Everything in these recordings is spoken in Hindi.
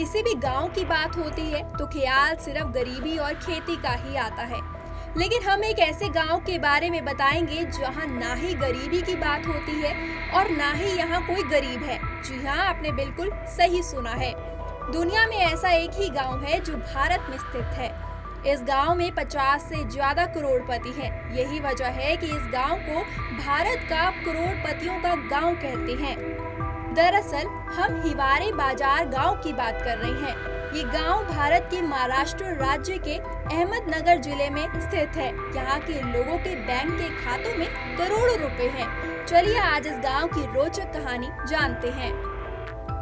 किसी भी गांव की बात होती है तो ख्याल सिर्फ गरीबी और खेती का ही आता है। लेकिन हम एक ऐसे गांव के बारे में बताएंगे जहां ना ही गरीबी की बात होती है और ना ही यहां कोई गरीब है। जी हाँ, आपने बिल्कुल सही सुना है। दुनिया में ऐसा एक ही गांव है जो भारत में स्थित है। इस गांव में 50 से ज्यादा करोड़पति हैं। यही वजह है कि इस गांव को भारत का करोड़पतियों का गांव कहते हैं। दरअसल हम हिवारे बाजार गांव की बात कर रहे हैं। ये गांव भारत के महाराष्ट्र राज्य के अहमदनगर जिले में स्थित है। यहाँ के लोगों के बैंक के खातों में करोड़ों रुपए हैं। चलिए आज इस गांव की रोचक कहानी जानते हैं।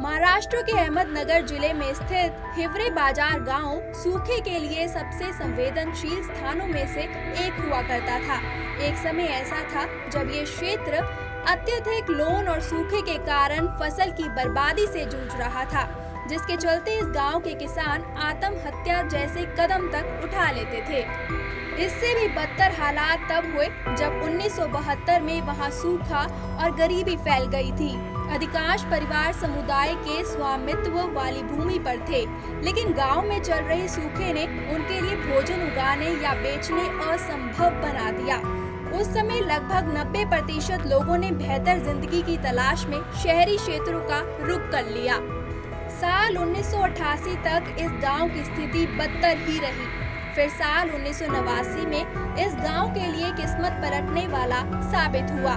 महाराष्ट्र के अहमदनगर जिले में स्थित हिवरे बाजार गांव सूखे के लिए सबसे संवेदनशील स्थानों में से एक हुआ करता था। एक समय ऐसा था जब ये क्षेत्र अत्यधिक लोन और सूखे के कारण फसल की बर्बादी से जूझ रहा था, जिसके चलते इस गांव के किसान आत्महत्या जैसे कदम तक उठा लेते थे। इससे भी बदतर हालात तब हुए जब 1972 में वहां सूखा और गरीबी फैल गई थी। अधिकांश परिवार समुदाय के स्वामित्व वाली भूमि पर थे, लेकिन गांव में चल रहे सूखे ने उनके लिए भोजन उगाने या बेचने असंभव बना दिया। उस समय लगभग 90% लोगों ने बेहतर जिंदगी की तलाश में शहरी क्षेत्रों का रुख कर लिया। साल 1988 तक इस गांव की स्थिति बदतर ही रही। फिर साल 1989 में इस गांव के लिए किस्मत पलटने वाला साबित हुआ।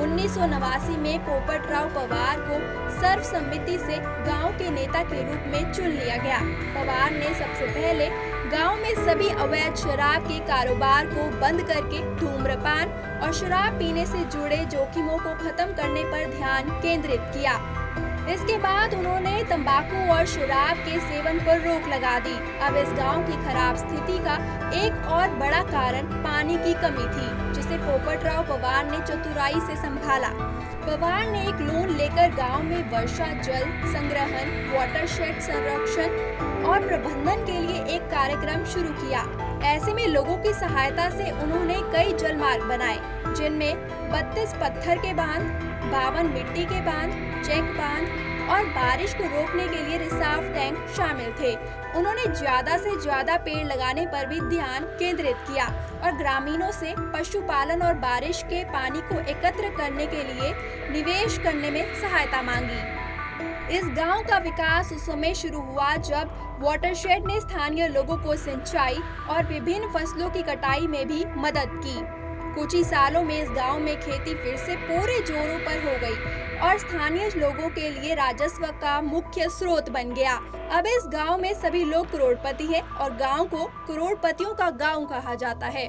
1989 में पोपटराव पवार को सर्वसम्मति से गांव के नेता के रूप में चुन लिया गया। पवार ने सबसे पहले गांव में सभी अवैध शराब के कारोबार को बंद करके धूम्रपान और शराब पीने से जुड़े जोखिमों को खत्म करने पर ध्यान केंद्रित किया। इसके बाद उन्होंने तंबाकू और शराब के सेवन पर रोक लगा दी। अब इस गांव की खराब स्थिति का एक और बड़ा कारण पानी की कमी थी, जिसे पोपटराव पवार ने चतुराई से संभाला। पवार ने एक लोन लेकर गांव में वर्षा जल संग्रहण, वाटरशेड संरक्षण और प्रबंधन के लिए एक कार्यक्रम शुरू किया। ऐसे में लोगों की सहायता से उन्होंने कई जलमार्ग बनाए, जिनमें 32 पत्थर के बांध, 52 मिट्टी के बांध, चेक बांध और बारिश को रोकने के लिए रिसाव टैंक शामिल थे। उन्होंने ज्यादा से ज्यादा पेड़ लगाने पर भी ध्यान केंद्रित किया और ग्रामीणों से पशुपालन और बारिश के पानी को एकत्र करने के लिए निवेश करने में सहायता मांगी। इस गांव का विकास उस समय शुरू हुआ जब वाटरशेड ने स्थानीय लोगों को सिंचाई और विभिन्न फसलों की कटाई में भी मदद की। कुछ ही सालों में इस गांव में खेती फिर से पूरे जोरों पर हो गई और स्थानीय लोगों के लिए राजस्व का मुख्य स्रोत बन गया। अब इस गांव में सभी लोग करोड़पति हैं और गांव को करोड़पतियों का गांव कहा जाता है।